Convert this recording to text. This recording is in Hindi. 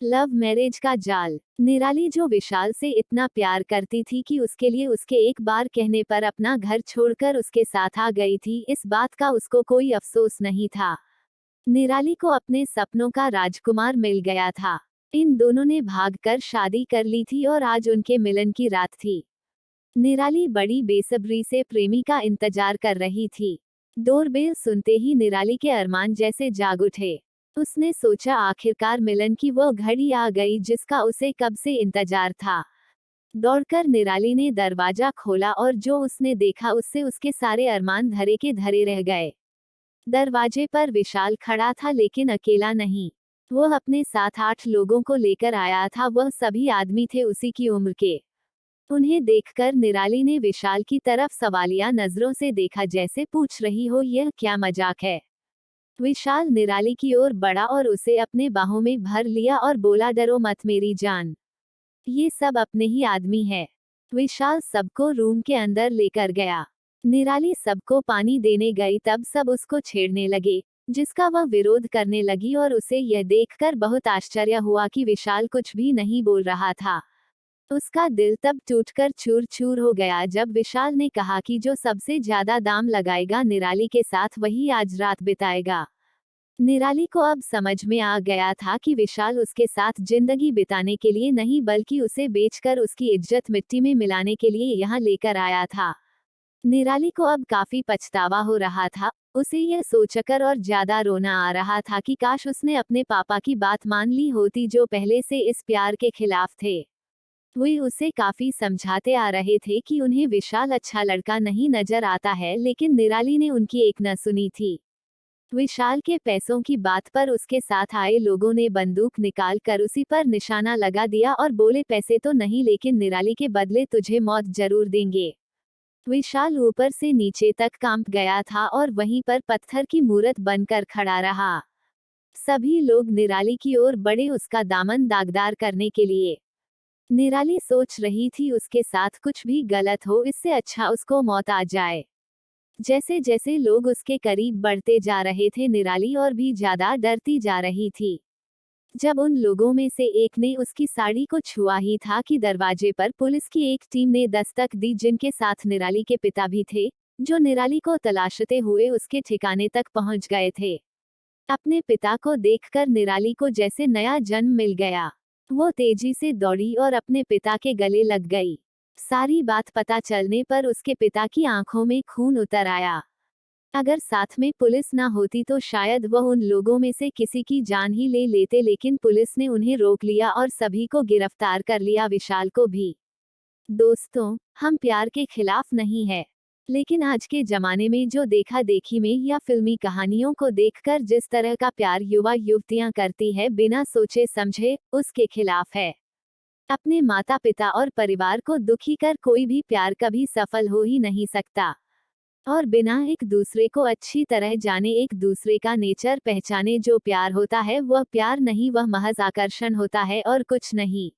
लव मैरिज का जाल। निराली जो विशाल से इतना प्यार करती थी कि उसके लिए उसके एक बार कहने पर अपना घर छोड़कर उसके साथ आ गई थी, इस बात का उसको कोई अफसोस नहीं था। निराली को अपने सपनों का राजकुमार मिल गया था। इन दोनों ने भागकर शादी कर ली थी और आज उनके मिलन की रात थी। निराली बड़ी बेसब्री से प्रेमी का इंतजार कर रही थी। डोरबेल सुनते ही निराली के अरमान जैसे जाग उठे। उसने सोचा आखिरकार मिलन की वो घड़ी आ गई जिसका उसे कब से इंतजार था। दौड़कर निराली ने दरवाजा खोला और जो उसने देखा उससे उसके सारे अरमान धरे के धरे रह गए। दरवाजे पर विशाल खड़ा था लेकिन अकेला नहीं। वह अपने 7-8 लोगों को लेकर आया था, वह सभी आदमी थे उसी की उम्र के। उन्हें देखकर निराली ने विशाल की तरफ सवालिया नजरों से देखा, जैसे पूछ रही हो यह क्या मजाक है। विशाल निराली की ओर बढ़ा और उसे अपने बाहों में भर लिया और बोला, डरो मत मेरी जान, ये सब अपने ही आदमी है। विशाल सबको रूम के अंदर लेकर गया। निराली सबको पानी देने गई तब सब उसको छेड़ने लगे, जिसका वह विरोध करने लगी और उसे यह देखकर बहुत आश्चर्य हुआ कि विशाल कुछ भी नहीं बोल रहा था। उसका दिल तब टूटकर चूर चूर हो गया जब विशाल ने कहा कि जो सबसे ज्यादा दाम लगाएगा निराली के साथ वही आज रात बिताएगा। निराली को अब समझ में आ गया था कि विशाल उसके साथ जिंदगी बिताने के लिए नहीं बल्कि उसे बेचकर उसकी इज्जत मिट्टी में मिलाने के लिए यहाँ लेकर आया था। निराली को अब काफी पछतावा हो रहा था। उसे यह सोचकर और ज्यादा रोना आ रहा था कि काश उसने अपने पापा की बात मान ली होती जो पहले से इस प्यार के खिलाफ थे। वे उसे काफी समझाते आ रहे थे कि उन्हें विशाल अच्छा लड़का नहीं नजर आता है, लेकिन निराली ने उनकी एक न सुनी थी। विशाल के पैसों की बात पर उसके साथ आए लोगों ने बंदूक निकाल कर उसी पर निशाना लगा दिया और बोले, पैसे तो नहीं लेकिन निराली के बदले तुझे मौत जरूर देंगे। विशाल ऊपर से नीचे तक कांप गया था और वहीं पर पत्थर की मूरत बनकर खड़ा रहा। सभी लोग निराली की ओर बढ़े उसका दामन दागदार करने के लिए। निराली सोच रही थी उसके साथ कुछ भी गलत हो, इससे अच्छा उसको मौत आ जाए। जैसे जैसे लोग उसके करीब बढ़ते जा रहे थे निराली और भी ज्यादा डरती जा रही थी। जब उन लोगों में से एक ने उसकी साड़ी को छुआ ही था कि दरवाजे पर पुलिस की एक टीम ने दस्तक दी, जिनके साथ निराली के पिता भी थे, जो निराली को तलाशते हुए उसके ठिकाने तक पहुंच गए थे। अपने पिता को देखकर निराली को जैसे नया जन्म मिल गया। वो तेजी से दौड़ी और अपने पिता के गले लग गई। सारी बात पता चलने पर उसके पिता की आंखों में खून उतर आया। अगर साथ में पुलिस ना होती तो शायद वह उन लोगों में से किसी की जान ही ले लेते, लेकिन पुलिस ने उन्हें रोक लिया और सभी को गिरफ्तार कर लिया, विशाल को भी। दोस्तों, हम प्यार के खिलाफ नहीं है, लेकिन आज के जमाने में जो देखा देखी में या फिल्मी कहानियों को देखकर जिस तरह का प्यार युवा युवतियां करती है बिना सोचे समझे, उसके खिलाफ है। अपने माता पिता और परिवार को दुखी कर कोई भी प्यार कभी सफल हो ही नहीं सकता। और बिना एक दूसरे को अच्छी तरह जाने, एक दूसरे का नेचर पहचाने जो प्यार होता है वह प्यार नहीं, वह महज आकर्षण होता है और कुछ नहीं।